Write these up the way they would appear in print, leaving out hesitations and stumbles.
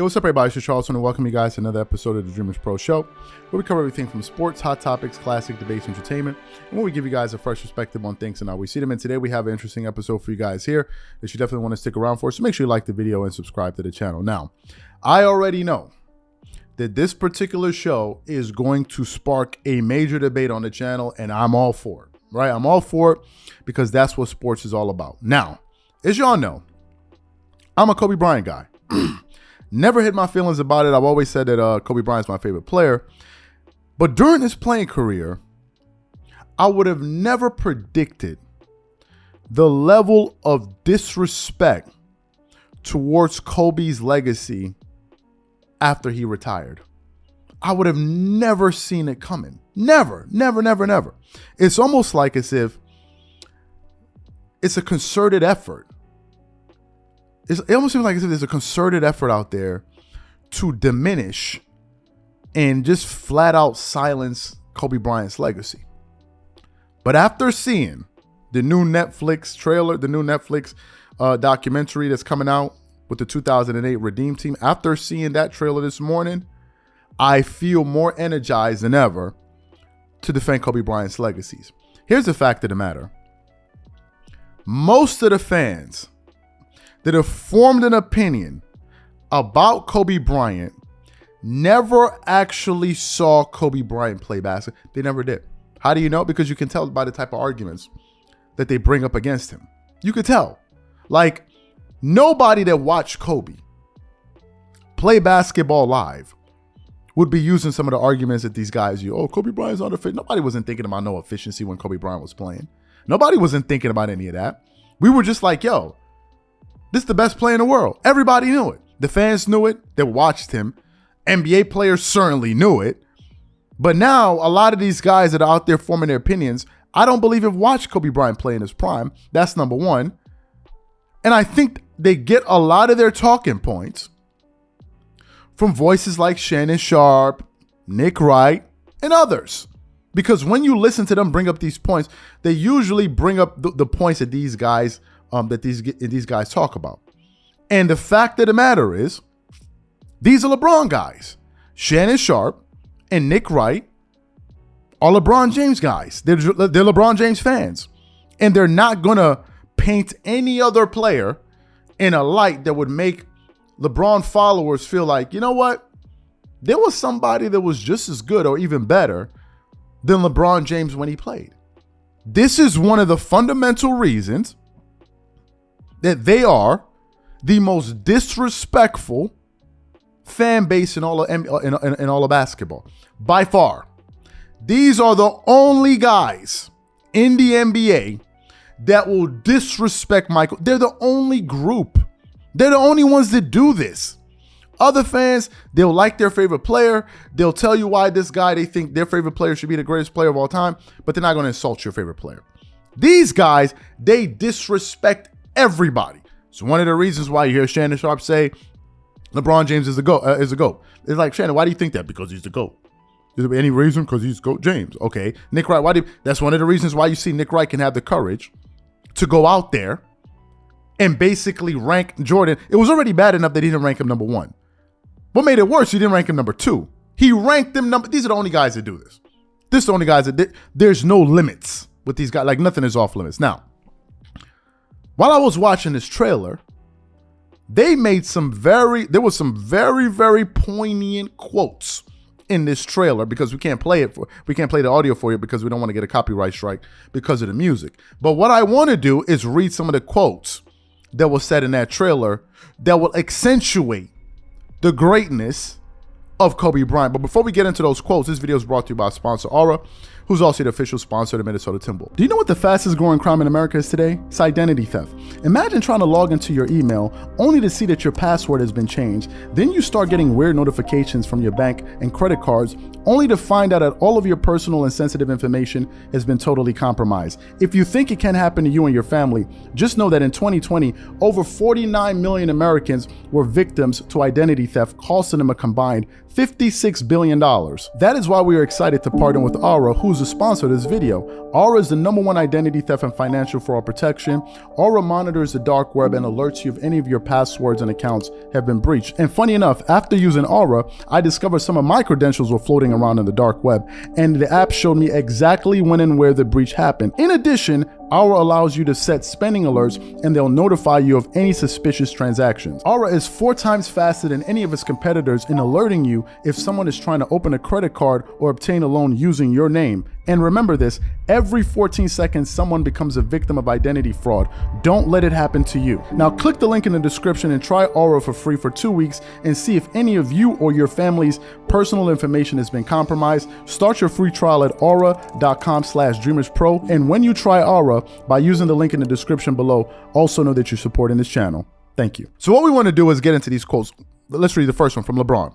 Hey, what's up, everybody? It's Charles, and welcome you guys to another episode of the Dreamerspro Show, where we cover everything from sports, hot topics, classic debates, entertainment, and where we give you guys a fresh perspective on things and how we see them. And today we have an interesting episode for you guys here that you definitely want to stick around for. So make sure you like the video and subscribe to the channel. Now, I already know that this particular show is going to spark a major debate on the channel, and I'm all for it, right? I'm all for it because that's what sports is all about. Now, as y'all know, I'm a Kobe Bryant guy. Never hit my feelings about it. I've always said that Kobe Bryant's my favorite player. But during his playing career, I would have never predicted the level of disrespect towards Kobe's legacy after he retired. I would have never seen it coming. Never, never, never, never. It's almost like as if it's a concerted effort. It almost seems like as if there's a concerted effort out there to diminish and just flat out silence Kobe Bryant's legacy. But after seeing the new Netflix trailer, the new Netflix documentary that's coming out with the 2008 Redeem Team, after seeing that trailer this morning, I feel more energized than ever to defend Kobe Bryant's legacies. Here's the fact of the matter. Most of the fans that have formed an opinion about Kobe Bryant never actually saw Kobe Bryant play basketball. They never did. How do you know? Because you can tell by the type of arguments that they bring up against him. You could tell. Like, nobody that watched Kobe play basketball live would be using some of the arguments that these guys use. Oh, Kobe Bryant's not efficient. Nobody wasn't thinking about no efficiency when Kobe Bryant was playing. Nobody wasn't thinking about any of that. We were just like, yo, this is the best player in the world. Everybody knew it. The fans knew it. They watched him. NBA players certainly knew it. But now, a lot of these guys that are out there forming their opinions, I don't believe have watched Kobe Bryant play in his prime. That's number one. And I think they get a lot of their talking points from voices like Shannon Sharpe, Nick Wright, and others. Because when you listen to them bring up these points, they usually bring up the points that these guys these guys talk about. And the fact of the matter is, these are LeBron guys. Shannon Sharpe and Nick Wright are LeBron James guys. They're LeBron James fans. And they're not going to paint any other player in a light that would make LeBron followers feel like, you know what? There was somebody that was just as good or even better than LeBron James when he played. This is one of the fundamental reasons that they are the most disrespectful fan base in all of basketball. By far. These are the only guys in the NBA that will disrespect Michael. They're the only group. They're the only ones that do this. Other fans, they'll like their favorite player. They'll tell you why this guy, they think their favorite player should be the greatest player of all time, but they're not going to insult your favorite player. These guys, they disrespect everybody. So one of the reasons why you hear Shannon Sharpe say LeBron James is a GOAT. It's like, Shannon, why do you think that? Because he's the GOAT. Is there any reason? Because he's GOAT James. Okay. Nick Wright, that's one of the reasons why you see Nick Wright can have the courage to go out there and basically rank Jordan. It was already bad enough that he didn't rank him number one. What made it worse, he didn't rank him number two. He ranked him these are the only guys that do this. This is the only guys that there's no limits with these guys. Like, nothing is off limits. Now, while I was watching this trailer, there was some very, very poignant quotes in this trailer because we can't play the audio for you because we don't want to get a copyright strike because of the music. But what I want to do is read some of the quotes that was said in that trailer that will accentuate the greatness of Kobe Bryant. But before we get into those quotes, this video is brought to you by our sponsor, Aura, who's also the official sponsor of the Minnesota Timberwolves. Do you know what the fastest growing crime in America is today? It's identity theft. Imagine trying to log into your email only to see that your password has been changed. Then you start getting weird notifications from your bank and credit cards only to find out that all of your personal and sensitive information has been totally compromised. If you think it can happen to you and your family, just know that in 2020, over 49 million Americans were victims to identity theft, costing them a combined $56 billion. That is why we are excited to partner with Aura, who's who's a sponsor of this video. Aura is the #1 identity theft and financial fraud protection. Aura monitors the dark web and alerts you if any of your passwords and accounts have been breached. And funny enough, after using Aura, I discovered some of my credentials were floating around in the dark web, and the app showed me exactly when and where the breach happened. In addition, Aura allows you to set spending alerts, and they'll notify you of any suspicious transactions. Aura is 4 times faster than any of its competitors in alerting you if someone is trying to open a credit card or obtain a loan using your name. And remember this, every 14 seconds someone becomes a victim of identity fraud. Don't let it happen to you. Now click the link in the description and try Aura for free for 2 weeks and see if any of you or your family's personal information has been compromised. Start your free trial at aura.com/dreamerspro. And when you try Aura by using the link in the description below, also know that you're supporting this channel. Thank you. So what we want to do is get into these quotes. Let's read the first one from LeBron.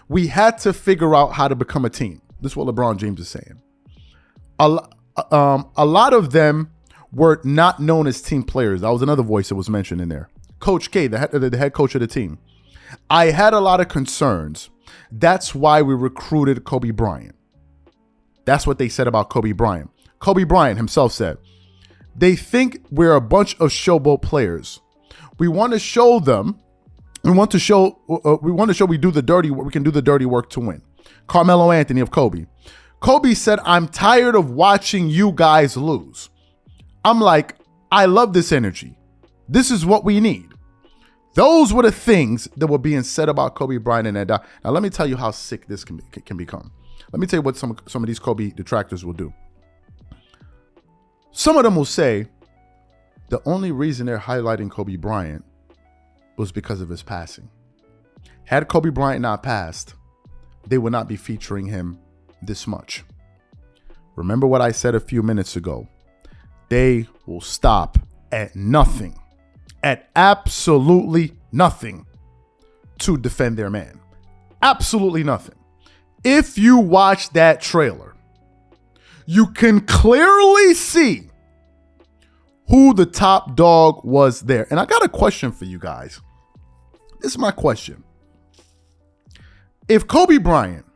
We had to figure out how to become a team. This is what LeBron James is saying. A lot of them were not known as team players. That was another voice that was mentioned in there. Coach K, the head coach of the team. I had a lot of concerns. That's why we recruited Kobe Bryant. That's what they said about Kobe Bryant. Kobe Bryant himself said, they think we're a bunch of showboat players. We want to show them, we want to show we do the dirty work. We can do the dirty work to win. Carmelo Anthony of Kobe. Kobe said, I'm tired of watching you guys lose. I'm like, I love this energy. This is what we need. Those were the things that were being said about Kobe Bryant and that. Now, let me tell you how sick this can become. Let me tell you what some of these Kobe detractors will do. Some of them will say the only reason they're highlighting Kobe Bryant was because of his passing. Had Kobe Bryant not passed, they would not be featuring him this much. Remember what I said a few minutes ago. They will stop at nothing, at absolutely nothing to defend their man. Absolutely nothing. If you watch that trailer, you can clearly see who the top dog was there. And I got a question for you guys. This is my question. If Kobe Bryant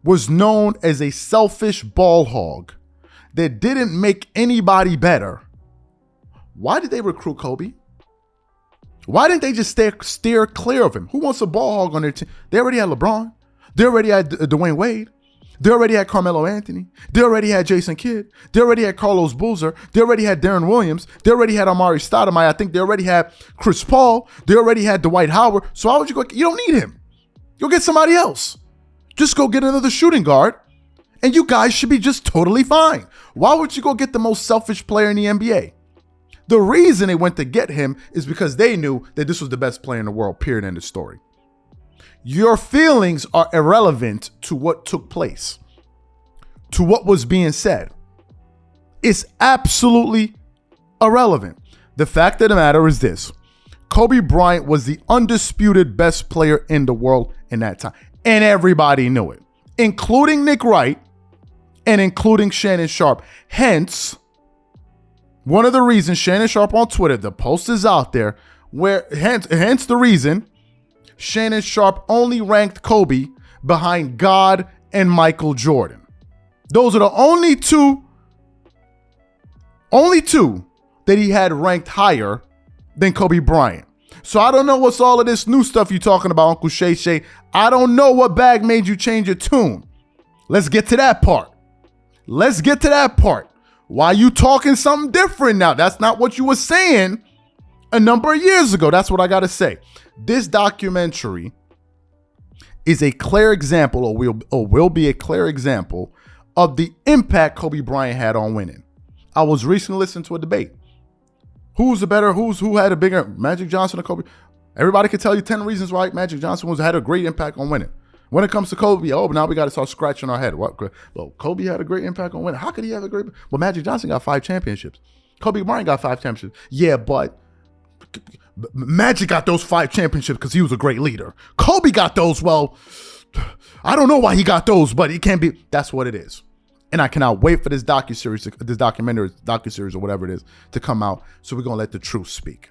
was known as a selfish ball hog that didn't make anybody better, why did they recruit Kobe? Why didn't they just steer clear of him? Who wants a ball hog on their team? They already had LeBron. They already had Dwayne Wade. They already had Carmelo Anthony. They already had Jason Kidd. They already had Carlos Boozer. They already had Darren Williams. They already had Amari Stoudemire. I think they already had Chris Paul. They already had Dwight Howard. So why would you go? You don't need him. Go get somebody else. Just go get another shooting guard, and you guys should be just totally fine. Why would you go get the most selfish player in the NBA? The reason they went to get him is because they knew that this was the best player in the world, period, end of story. Your feelings are irrelevant to what took place, to what was being said. It's absolutely irrelevant. The fact of the matter is this. Kobe Bryant was the undisputed best player in the world in that time. And everybody knew it, including Nick Wright and including Shannon Sharpe. Hence, one of the reasons Shannon Sharpe on Twitter, the post is out there, where hence the reason Shannon Sharpe only ranked Kobe behind God and Michael Jordan. Those are the only two that he had ranked higher than Kobe Bryant. So I don't know what's all of this new stuff you're talking about, Uncle Shay Shay. I don't know what bag made you change your tune. Let's get to that part. Let's get to that part. Why you talking something different now? That's not what you were saying a number of years ago. That's what I got to say. This documentary is a clear example, or will be a clear example of the impact Kobe Bryant had on winning. I was recently listening to a debate. Who had a bigger, Magic Johnson or Kobe? Everybody could tell you 10 reasons why Magic Johnson had a great impact on winning. When it comes to Kobe, now we got to start scratching our head. What? Well, Kobe had a great impact on winning. How could he have a great? Well, Magic Johnson got 5 championships. Kobe Bryant got 5 championships. Yeah, but Magic got those 5 championships because he was a great leader. Kobe got those. Well, I don't know why he got those, but he can't be. That's what it is. And I cannot wait for this docuseries or whatever it is to come out. So we're going to let the truth speak.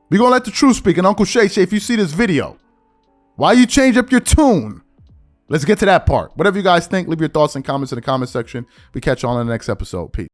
We're going to let the truth speak. And Uncle Shay, if you see this video, why you change up your tune? Let's get to that part. Whatever you guys think, leave your thoughts and comments in the comment section. We catch you all in the next episode. Peace.